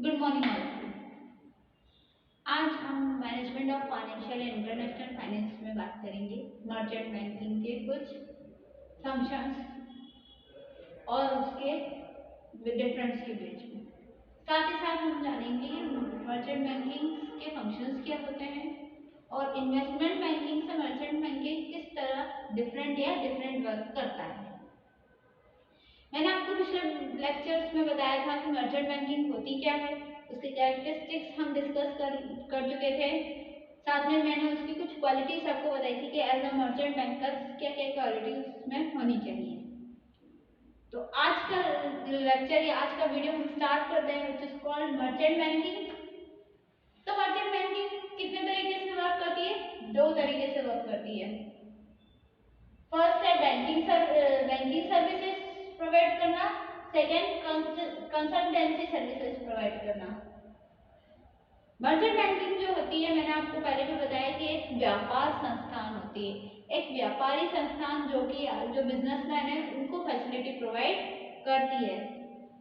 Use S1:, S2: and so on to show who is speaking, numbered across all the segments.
S1: Good morning all. आज हम management of financial and international finance में बात करेंगे। मर्चेंट बैंकिंग के कुछ फंक्शंस और उसके डिफरेंस के बीच में। साथ ही साथ हम जानेंगे मर्चेंट बैंकिंग के फंक्शंस क्या होते हैं और इन्वेस्टमेंट बैंकिंग से मर्चेंट बैंकिंग किस तरह डिफरेंट वर्क करता है। मैंने आपको पिछले लेक्चर्स में बताया था कि मर्चेंट बैंकिंग होती क्या है, उसकी कैरेक्टरिस्टिक्स हम डिस्कस कर चुके थे। साथ में मैंने उसकी कुछ क्वालिटीज आपको बताई थी कि एज अ मर्चेंट बैंकर क्या क्या क्वालिटीज उसमें होनी चाहिए। तो आज का लेक्चर या आज का वीडियो हम स्टार्ट करते हैं which is called merchant banking. तो मर्चेंट बैंकिंग कितने तरीके से वर्क करती है? दो तरीके से वर्क करती है। फर्स्ट है बैंकिंग सर्विसेज प्रोवाइड करना, सेकेंड कंसल्टेंसी सर्विसेज प्रोवाइड करना। मर्चेंट बैंकिंग जो होती है, मैंने आपको पहले भी बताया कि एक व्यापार संस्थान होती है, एक व्यापारी संस्थान जो बिजनेसमैन है उनको फैसिलिटी प्रोवाइड करती है।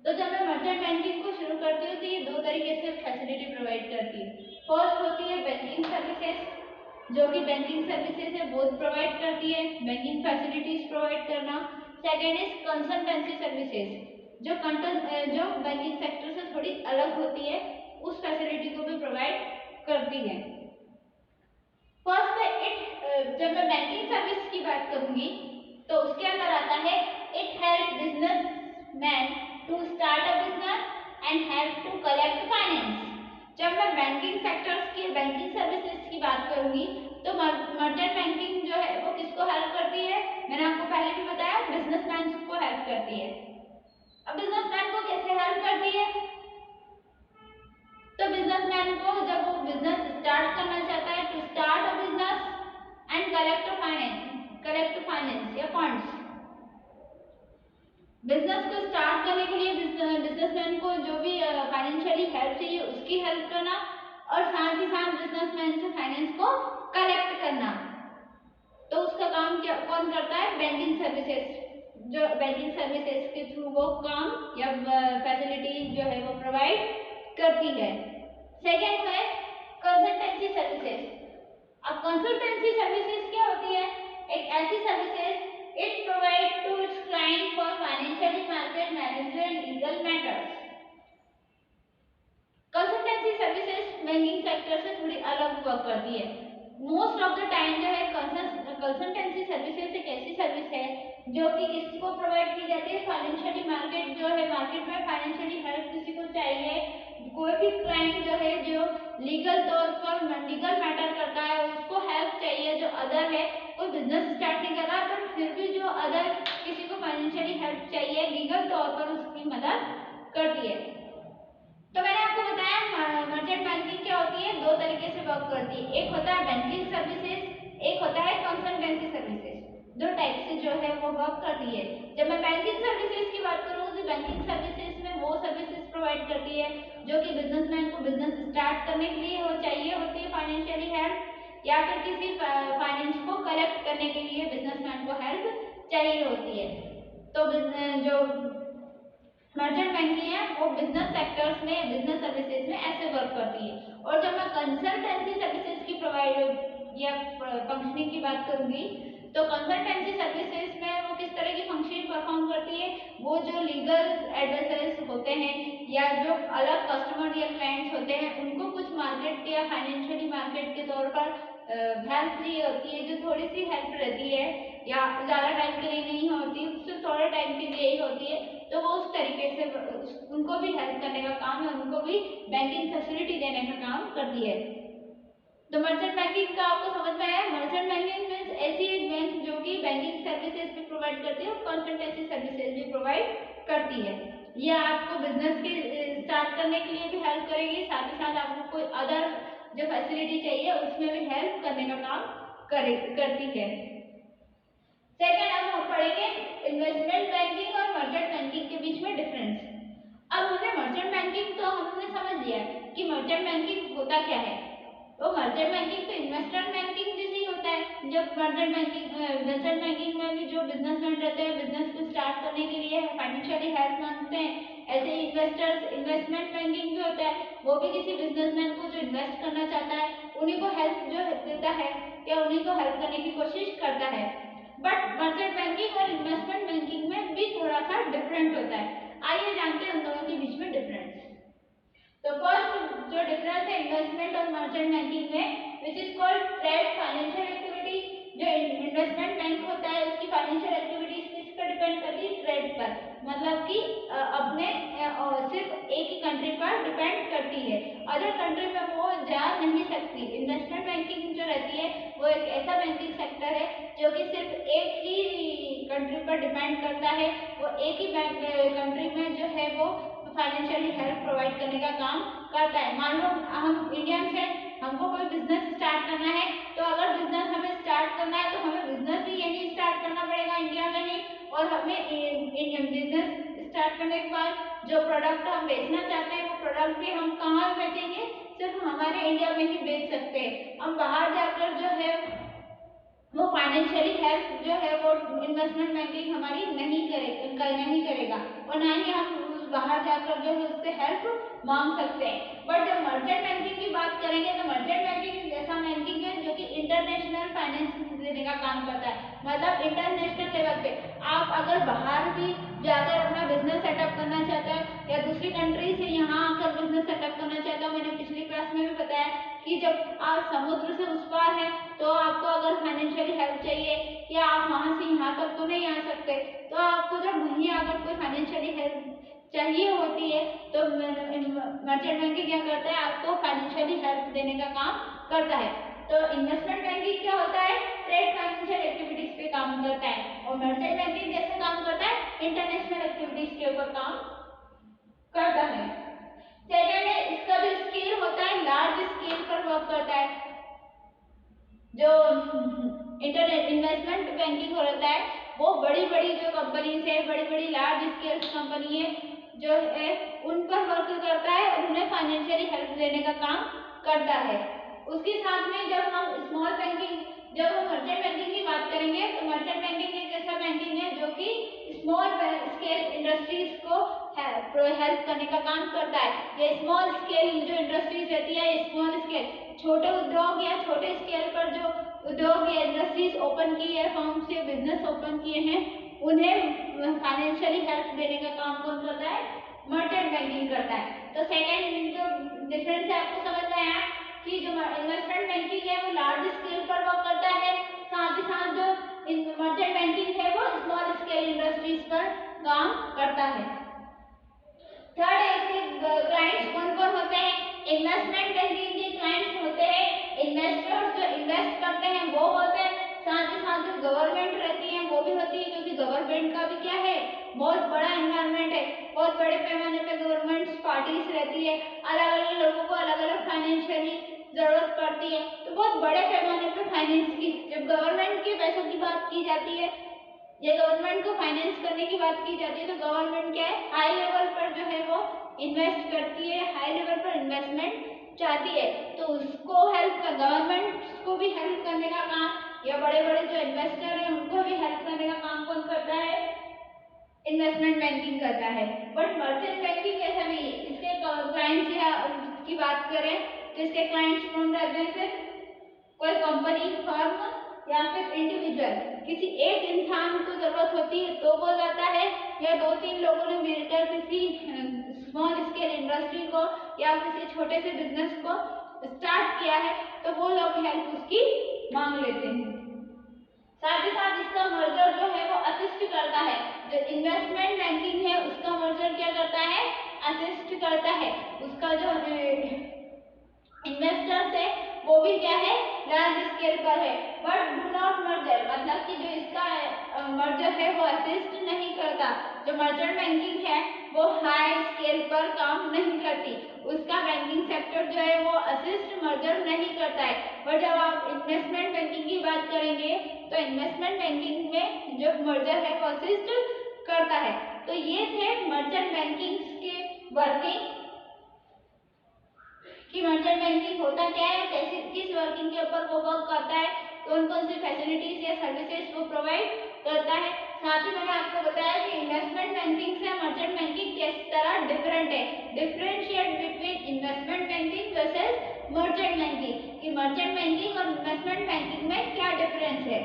S1: तो जब मैं मर्चेंट बैंकिंग को शुरू करती हूँ तो ये दो तरीके से फैसिलिटी प्रोवाइड करती है। फर्स्ट होती है बैंकिंग सर्विसेज, जो कि बैंकिंग सर्विसेज है वो प्रोवाइड करती है, बैंकिंग फैसिलिटीज प्रोवाइड करना। सेकेंड इज कंसल्टेंसी सर्विसेज, जो बैंकिंग सेक्टर से थोड़ी अलग होती है, उस फैसिलिटी को भी प्रोवाइड करती है। फर्स्ट है जब मैं बैंकिंग सर्विस की बात करूंगी तो उसके अंदर आता है it help businessman to start a business and help to collect finance. जब मैं बैंकिंग सेक्टर्स की बैंकिंग सर्विसेज की बात करूंगी तो मर्चेंट बैंकिंग जो है वो किसको हेल्प करती है? मैंने आपको पहले भी बताया, बिजनेसमैन को हेल्प करती है। अब बिजनेसमैन को कैसे हेल्प करती है? तो बिजनेसमैन को जब वो बिजनेस स्टार्ट करना चाहता है, to start a business and collect finance या फंड्स। बिजनेस को स्टार्ट करने के लिए बिजनेसमैन को जो भी फाइनेंशियली हेल्प चाहिए उसकी हेल्प करना और साथ ही साथ बिजनेसमैन से फाइनेंस को कलेक्ट करना। तो उसका काम क्या कौन करता है? बैंकिंग सर्विसेज, जो बैंकिंग सर्विसेज के थ्रू वो काम या फैसिलिटी जो है वो प्रोवाइड करती है। सेकेंड है कंसल्टेंसी सर्विसेज। अब कंसल्टेंसी सर्विसेज क्या होती है? एक ऐसी services it provide to its client for financially market management legal matters. Consultancy services banking sector से थोड़ी अलग वर्क करती है। मोस्ट ऑफ द टाइम जो है कंसल्टेंसी सर्विसेज एक ऐसी सर्विस है जो कि किसको प्रोवाइड की जाती है? फाइनेंशियली मार्केट जो है, मार्केट में फाइनेंशियली हेल्प किसी को चाहिए, कोई भी क्लाइंट जो है जो लीगल तौर पर लीगल मैटर करता है उसको हेल्प चाहिए, जो अदर है कोई बिजनेस स्टार्ट नहीं कर रहा पर फिर भी जो अदर किसी को फाइनेंशियली हेल्प चाहिए लीगल तौर पर उसकी मदद करती है। तो मैंने आपको बताया मर्चेंट बैंकिंग क्या होती है, दो तरीके से वर्क करती है। एक होता है बैंकिंग सर्विसेज, एक होता है कंसल्टेंसी सर्विसेज। दो टाइप से जो है वो वर्क करती है। जब मैं बैंकिंग सर्विसेज की बात करूँ तो बैंकिंग सर्विसेज में वो सर्विसेज प्रोवाइड करती है जो कि बिजनेसमैन को बिजनेस स्टार्ट करने के लिए वो चाहिए होती है फाइनेंशियली हेल्प, या फिर किसी फाइनेंस को कलेक्ट करने के लिए बिजनेसमैन को हेल्प चाहिए होती है। तो जो मर्चेंट बैंकिंग है वो बिजनेस सेक्टर्स में, बिजनेस सर्विसेज में ऐसे वर्क करती है। और जब मैं कंसल्टेंसी सर्विसेज की प्रोवाइड या फंक्शनिंग की बात करूंगी तो कंसल्टेंसी सर्विसेज में वो किस तरह की फंक्शनिंग परफॉर्म करती है? वो जो लीगल एडवाइजर्स होते हैं या जो अलग कस्टमर या क्लाइंट्स होते हैं उनको कुछ मार्केट या फाइनेंशियली मार्केट के तौर पर हेल्प चाहिए होती है, जो थोड़ी सी हेल्प रहती है या ज़्यादा टाइम के लिए नहीं होती, उससे थोड़े टाइम के लिए ही होती है, तो वो उस तरीके से उनको भी हेल्प करने का काम है, उनको भी बैंकिंग फैसिलिटी देने का काम करती है। तो मर्चेंट बैंकिंग का आपको समझ में आया? मर्चेंट बैंकिंग मींस ऐसी एक बैंक जो कि बैंकिंग सर्विसेज भी प्रोवाइड करती है और कंसल्टेंसी सर्विसेज भी प्रोवाइड करती है। ये आपको बिजनेस के स्टार्ट करने के लिए भी हेल्प करेगी, साथ ही साथ आपको कोई अदर जो फैसिलिटी चाहिए उसमें भी हेल्प करने का काम करती है। सेकेंड अब हम पढ़ेंगे इन्वेस्टमेंट बैंकिंग और मर्चेंट बैंकिंग के बीच में डिफरेंस। अब हमने मर्चेंट बैंकिंग तो हमने समझ लिया कि मर्चेंट बैंकिंग होता क्या है, तो मर्चेंट बैंकिंग तो इन्वेस्टमेंट बैंकिंग जैसे ही होता है। जब मर्चेंट बैंकिंग में भी जो बिजनेसमैन रहते हैं बिजनेस को स्टार्ट करने के लिए फाइनेंशियली हेल्प मांगते हैं, ऐसे ही इन्वेस्टर्स इन्वेस्टमेंट बैंकिंग भी होता है, वो भी किसी बिजनेसमैन को जो इन्वेस्ट करना चाहता है उन्हीं को हेल्प जो देता है या उन्हीं को हेल्प करने की कोशिश करता है। बट मर्चेंट बैंकिंग और इन्वेस्टमेंट बैंकिंग में भी थोड़ा सा डिफरेंट होता है। आइए जानते हैं उन दोनों के बीच में डिफरेंस। तो फर्स्ट जो डिफरेंस है इन्वेस्टमेंट और मर्चेंट बैंकिंग में, which is called trade financial activity. जो इन्वेस्टमेंट बैंक होता है उसकी फाइनेंशियल एक्टिविटीज किस पर डिपेंड करती है? ट्रेड पर, मतलब कि अपने सिर्फ एक ही कंट्री पर डिपेंड करती है, अदर कंट्री में वो जा नहीं सकती। इन्वेस्टमेंट बैंकिंग जो रहती है वो एक ऐसा बैंकिंग सेक्टर है जो कि सिर्फ एक ही कंट्री पर डिपेंड करता है, वो एक ही कंट्री में जो है वो फाइनेंशियली हेल्प प्रोवाइड करने का काम करता है। मान लो हम इंडियंस हैं, हमको कोई बिजनेस स्टार्ट करना है, तो अगर बिजनेस हमें स्टार्ट करना है तो हमें बिजनेस भी यहीं स्टार्ट करना पड़ेगा इंडिया में ही, और हमें बिजनेस स्टार्ट करने के बाद जो प्रोडक्ट हम बेचना चाहते हैं वो प्रोडक्ट भी हम कहाँ बेचेंगे? सिर्फ हमारे इंडिया में ही बेच सकते हैं। हम बाहर जाकर जो है वो फाइनेंशियली हेल्प जो है वो इन्वेस्टमेंट बैंकिंग हमारी नहीं करेगा, और ना ही हम बाहर जाकर जो है उससे हेल्प मांग सकते हैं। बट जब मर्चेंट बैंकिंग की बात करेंगे तो मर्चेंट बैंकिंग ऐसा बैंकिंग है जो कि इंटरनेशनल फाइनेंस देने का काम करता है, मतलब इंटरनेशनल लेवल पे आप अगर बाहर भी जाकर अपना बिजनेस सेटअप करना चाहते हो या दूसरी कंट्री से यहाँ आकर बिजनेस सेटअप करना चाहते हो, मैंने पिछली क्लास में भी बताया कि जब आप समुद्र से उस पार हैं तो आपको अगर फाइनेंशियली हेल्प चाहिए या आप वहां से यहाँ तक तो नहीं आ सकते, तो आपको जब वहीं अगर कोई फाइनेंशियली हेल्प चाहिए होती है तो मर्चेंट बैंकिंग क्या करता है? आपको फाइनेंशियली हेल्प देने का काम करता है। तो इन्वेस्टमेंट बैंकिंग क्या होता है? ट्रेड फाइनेंशियल एक्टिविटीज पे काम करता है, और मर्चेंट बैंकिंग कैसे काम करता है? इंटरनेशनल एक्टिविटीज के ऊपर काम करता है। सेकेंड है, इसका जो स्केल होता है लार्ज स्केल पर वर्क करता है। जो इंटरनेट इन्वेस्टमेंट बैंकिंग होता है वो बड़ी बड़ी जो कंपनीज है, बड़ी बड़ी लार्ज स्केल कंपनी है जो है उन पर वर्क करता है और उन्हें फाइनेंशियली हेल्प देने का काम करता है। उसके साथ में जब हम स्मॉल बैंकिंग, जब हम मर्चेंट बैंकिंग की बात करेंगे तो मर्चेंट बैंकिंग एक ऐसा बैंकिंग है जो कि स्मॉल स्केल इंडस्ट्रीज को हेल्प करने का काम करता है। ये स्मॉल स्केल जो इंडस्ट्रीज रहती है, स्मॉल स्केल छोटे उद्योग या छोटे स्केल पर जो उद्योग या इंडस्ट्रीज ओपन की है, फर्म्स या बिजनेस ओपन किए हैं, उन्हें फाइनेंशियली हेल्प देने का काम कौन करता है? मर्चेंट बैंकिंग करता है। तो सेकेंड जो डिफरेंस है आपको समझ में आया कि जो इन्वेस्टमेंट बैंकिंग है वो लार्ज स्केल पर वर्क करता है, साथ ही साथ जो मर्चेंट बैंकिंग है वो स्मॉल स्केल इंडस्ट्रीज पर काम करता है। थर्ड है, इसके क्लाइंट्स कौन कौन होते हैं? इन्वेस्टमेंट बैंकिंग के क्लाइंट्स होते हैं इन्वेस्टर्स जो इन्वेस्ट करते हैं वो होते हैं, साथ ही साथ जो गवर्नमेंट रहती है वो भी होती है, क्योंकि गवर्नमेंट का भी क्या है? बहुत बड़ा एनवायरनमेंट है, बहुत बड़े पैमाने पे गवर्नमेंट पार्टीज रहती है, अलग अलग लोगों को अलग अलग फाइनेंशियली जरूरत पड़ती है, तो बहुत बड़े पैमाने पे फाइनेंस की जब गवर्नमेंट के पैसों की बात की जाती है या गवर्नमेंट को फाइनेंस करने की बात की जाती है तो गवर्नमेंट क्या है? हाई लेवल पर जो है वो इन्वेस्ट करती है, हाई लेवल पर इन्वेस्टमेंट चाहती है, तो उसको हेल्प कर गवर्नमेंट को भी हेल्प करने का काम या बड़े बड़े जो इन्वेस्टर हैं उनको भी हेल्प करने का काम कौन करता है? इन्वेस्टमेंट बैंकिंग करता है। बट मर्चेंट बैंकिंग ऐसा नहीं है। इसके क्लाइंट्स की बात करें तो इसके क्लाइंट्स कौन रहते हैं? सिर्फ कोई कंपनी, फर्म या फिर इंडिविजुअल, किसी एक इंसान को जरूरत होती है तो वो जाता है, या दो तीन लोगों ने मिलकर किसी स्मॉल स्केल इंडस्ट्री को या किसी छोटे से बिजनेस को स्टार्ट किया है तो वो लोग हेल्प उसकी मांग लेते हैं। साथ ही साथ इसका मर्जर जो है वो असिस्ट करता है, जो इन्वेस्टमेंट बैंकिंग है उसका मर्जर क्या करता है? असिस्ट करता है। उसका जो इन्वेस्टर्स है वो भी क्या है? लार्ज स्केल पर है, बट डू नॉट मर्जर, मतलब कि जो इसका मर्जर है वो असिस्ट नहीं करता। जो मर्चेंट बैंकिंग है वो हाई स्केल पर काम नहीं करती, उसका बैंकिंग सेक्टर जो है वो असिस्ट मर्जर नहीं करता है। पर जब आप इन्वेस्टमेंट बैंकिंग की बात करेंगे तो इन्वेस्टमेंट बैंकिंग में जो मर्जर है वो असिस्ट करता है। तो ये थे मर्चेंट बैंकिंग के वर्किंग। कि मर्चेंट बैंकिंग होता क्या है, कैसे किस वर्किंग के ऊपर वो वर्क करता है, कौन कौन सी फैसिलिटीज या सर्विसेज वो प्रोवाइड करता है। साथ ही मैंने आपको बताया कि इन्वेस्टमेंट बैंकिंग से मर्चेंट बैंकिंग किस तरह डिफरेंट है, differentiate between investment banking versus merchant banking, कि मर्चेंट बैंकिंग और इन्वेस्टमेंट बैंकिंग में क्या डिफरेंस है।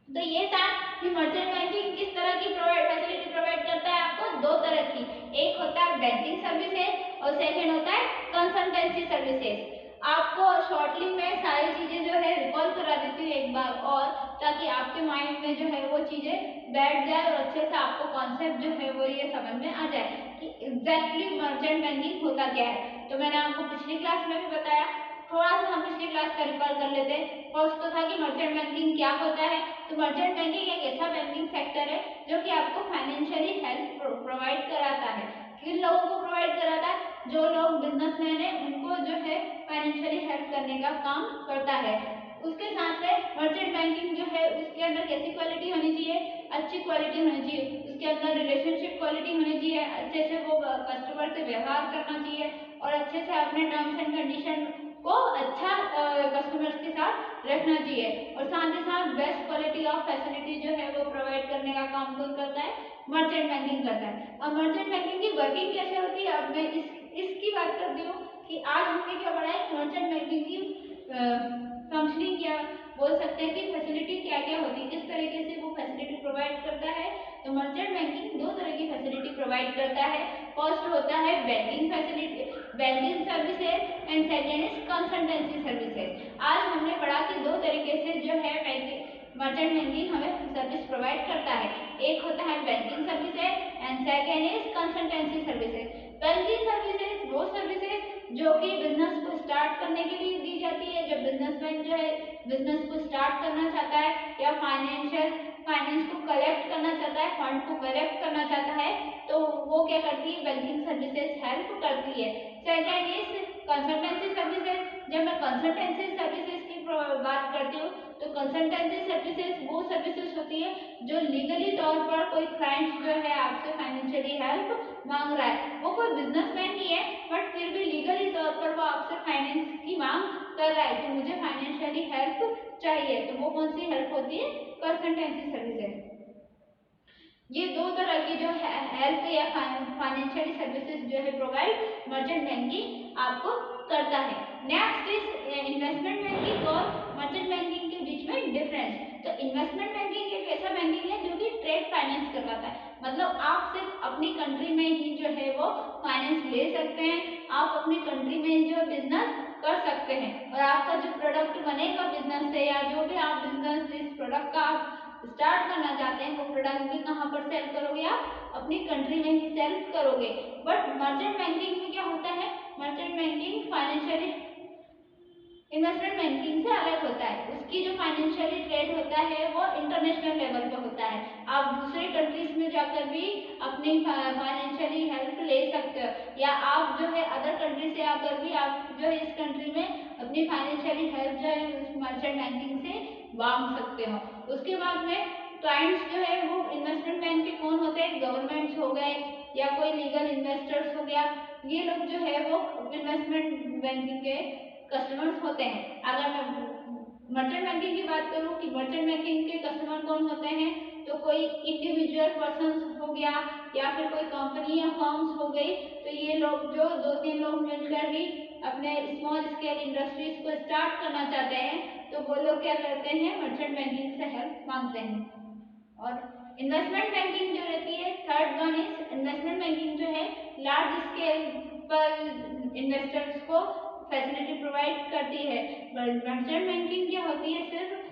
S1: तो ये था कि मर्चेंट बैंकिंग किस तरह की फैसिलिटी प्रोवाइड करता है आपको, दो तरह की, एक होता है बैंकिंग सर्विसेज और सेकंड होता है कंसल्टेंसी सर्विसेज। आपको शॉर्टली में सारी चीजें जो है रिकॉल करा देती हूँ एक बार और, ताकि आपके माइंड में जो है वो चीजें बैठ जाए और अच्छे से आपको कॉन्सेप्ट जो है वो ये समझ में आ जाए कि एग्जैक्टली मर्चेंट बैंकिंग होता क्या है। तो मैंने आपको पिछली क्लास में भी बताया, थोड़ा सा हम पिछली क्लास का रिकॉल कर लेते हैं। फर्स्ट तो था कि मर्चेंट बैंकिंग क्या होता है। तो मर्चेंट बैंकिंग एक ऐसा बैंकिंग सेक्टर है जो कि आपको फाइनेंशियली हेल्प प्रोवाइड कराता है। किन लोगों को प्रोवाइड कराता है, जो लोग बिजनेसमैन है उनको जो है फाइनेंशियली हेल्प करने का काम करता है। उसके साथ में मर्चेंट बैंकिंग जो है उसके अंदर कैसी क्वालिटी होनी चाहिए, अच्छी क्वालिटी होनी चाहिए, उसके अंदर रिलेशनशिप क्वालिटी होनी चाहिए, अच्छे से वो कस्टमर से व्यवहार करना चाहिए और अच्छे से अपने टर्म्स एंड कंडीशन को अच्छा कस्टमर्स के साथ रखना चाहिए, और साथ ही साथ बेस्ट क्वालिटी ऑफ फैसिलिटी जो है वो प्रोवाइड करने का काम कौन करता है, मर्चेंट बैंकिंग करता है। अब मर्चेंट बैंकिंग की वर्किंग कैसे होती है, अब मैं इसकी बात करती हूँ कि आज हमने क्या पढ़ा है, मर्चेंट बैंकिंग की फंक्शनिंग या बोल सकते हैं कि फैसिलिटी क्या क्या होती है, किस तरीके से वो फैसिलिटी प्रोवाइड करता है। तो मर्चेंट बैंकिंग दो तरह की फैसिलिटी प्रोवाइड करता है। फर्स्ट होता है banking facility, banking services and second is consultancy services. आज हमने पढ़ा कि दो तरीके से जो है मर्चेंट बैंकिंग हमें सर्विस प्रोवाइड करता है, एक होता है banking services and second is consultancy services. Banking services वो सर्विसेज जो कि बिजनेस को स्टार्ट करने के लिए दी जाती है, जब बिजनेसमैन जो है बिजनेस को स्टार्ट करना चाहता है या फाइनेंस को कलेक्ट करना चाहता है, फंड को कलेक्ट करना चाहता है, तो वो क्या करती है, बैंकिंग सर्विसेज हेल्प करती है। Second is consultancy services. जब मैं कंसल्टेंसी सर्विसेज की बात करती हूँ तो कंसल्टेंसी सर्विसेज वो सर्विसेज होती है जो लीगली तौर पर कोई क्लाइंट जो है आपसे फाइनेंशियली हेल्प मांग रहा है, वो कोई बिजनेसमैन ही है बट फिर भी लीगली तौर पर वो आपसे फाइनेंस की मांग कर रहा है कि मुझे फाइनेंशियली हेल्प चाहिए, तो वो कौन सी हेल्प होती है, कंसल्टेंसी सर्विसेज। ये दो तरह की जो हेल्प या फाइनेंशियल सर्विसेज जो है प्रोवाइड मर्चेंट बैंकिंग आपको करता है। नेक्स्ट इज इन्वेस्टमेंट बैंकिंग और मर्चेंट बैंकिंग के बीच में डिफरेंस। तो इन्वेस्टमेंट बैंकिंग एक ऐसा बैंकिंग है जो कि ट्रेड फाइनेंस करवाता है, मतलब आप सिर्फ अपनी कंट्री में ही जो है वो फाइनेंस ले सकते हैं, आप अपनी कंट्री में जो बिजनेस कर सकते हैं और आपका जो प्रोडक्ट बनेगा बिजनेस से या जो भी आप बिजनेस जिस प्रोडक्ट का आप स्टार्ट करना चाहते हैं वो प्रोडक्ट भी कहाँ पर सेल करोगे, आप अपनी कंट्री में ही सेल करोगे। बट मर्चेंट बैंकिंग में क्या होता है, merchant banking financially investment banking से अलग होता है, उसकी जो फाइनेंशियली ट्रेड होता है वो इंटरनेशनल लेवल पे होता है, आप दूसरे कंट्रीज में जाकर भी अपनी फाइनेंशियली हेल्प ले सकते हो या आप जो है अदर कंट्री से आकर भी आप जो है इस कंट्री में अपनी फाइनेंशियली हेल्प जो है उस मर्चेंट बैंकिंग से मांग सकते हो। उसके बाद में क्लाइंट्स जो है वो इन्वेस्टमेंट बैंक के कौन होते हैं, गवर्नमेंट्स हो गए या कोई लीगल इन्वेस्टर्स हो गया, ये लोग जो है वो इन्वेस्टमेंट बैंकिंग के कस्टमर्स होते हैं। अगर मैं मर्चेंट बैंकिंग की बात करूं कि मर्चेंट बैंकिंग के कस्टमर कौन होते हैं, तो कोई इंडिविजुअल पर्सन हो गया या फिर कोई कंपनी या फर्म्स हो गई, तो ये लोग जो दो तीन लोग मिलकर भी अपने स्मॉल स्केल इंडस्ट्रीज को स्टार्ट करना चाहते हैं, तो वो लोग क्या करते हैं, मर्चेंट बैंकिंग से हेल्प मांगते हैं। और इन्वेस्टमेंट बैंकिंग जो रहती है, third one is investment banking जो है लार्ज स्केल पर इन्वेस्टर्स को फैसिलिटी प्रोवाइड करती है। मर्चेंट बैंकिंग क्या होती है, सिर्फ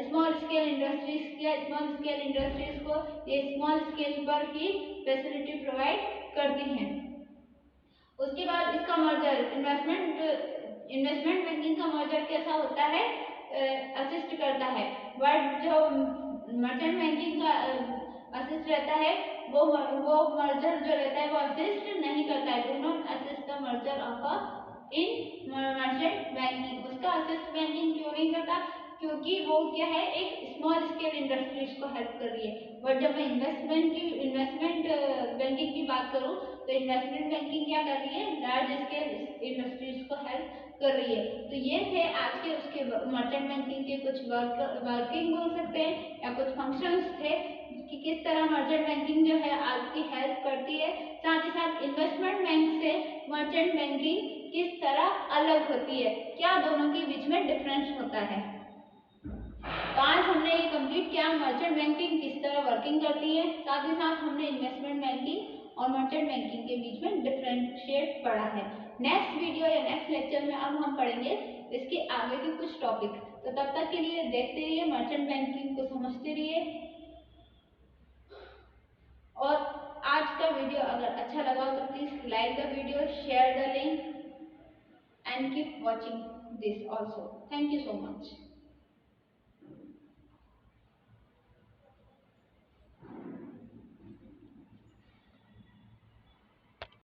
S1: स्मॉल स्केल इंडस्ट्रीज या स्मॉल स्केल इंडस्ट्रीज को ये स्मॉल स्केल पर ही फैसिलिटी प्रोवाइड करती हैं। उसके बाद इसका मर्जर इन्वेस्टमेंट बैंकिंग का मर्जर कैसा होता है, असिस्ट करता है, बट जो मर्चेंट बैंकिंग का असिस्ट रहता है वो मर्जर जो रहता है वो असिस्ट नहीं करता है, do not assist the merger of in merchant banking. उसका असिस्ट बैंकिंग क्यों नहीं करता, क्योंकि वो क्या है, एक स्मॉल स्केल इंडस्ट्रीज को हेल्प कर रही है। बट जब मैं इन्वेस्टमेंट बैंकिंग की बात करूँ तो इन्वेस्टमेंट बैंकिंग क्या कर रही है, लार्ज स्केल इंडस्ट्रीज को हेल्प कर रही है। तो ये थे आज के उसके मर्चेंट बैंकिंग के कुछ वर्किंग बोल सकते हैं या कुछ फंक्शंस थे कि किस तरह मर्चेंट बैंकिंग जो है आपकी हेल्प करती है। साथ ही साथ इन्वेस्टमेंट बैंक से मर्चेंट बैंकिंग किस तरह अलग होती है, क्या दोनों के बीच में डिफरेंस होता है। तो आज हमने ये कंप्लीट किया मर्चेंट बैंकिंग किस तरह वर्किंग करती है, साथ ही साथ हमने इन्वेस्टमेंट बैंकिंग और मर्चेंट बैंकिंग के बीच में डिफरेंशिएट पढ़ा है। नेक्स्ट वीडियो या नेक्स्ट लेक्चर में अब हम पढ़ेंगे इसके आगे के कुछ टॉपिक। तो तब तक के लिए देखते रहिए, मर्चेंट बैंकिंग को समझते रहिए। और आज का वीडियो अगर अच्छा लगा तो please like the video, share the link and keep watching this also. Thank you so much.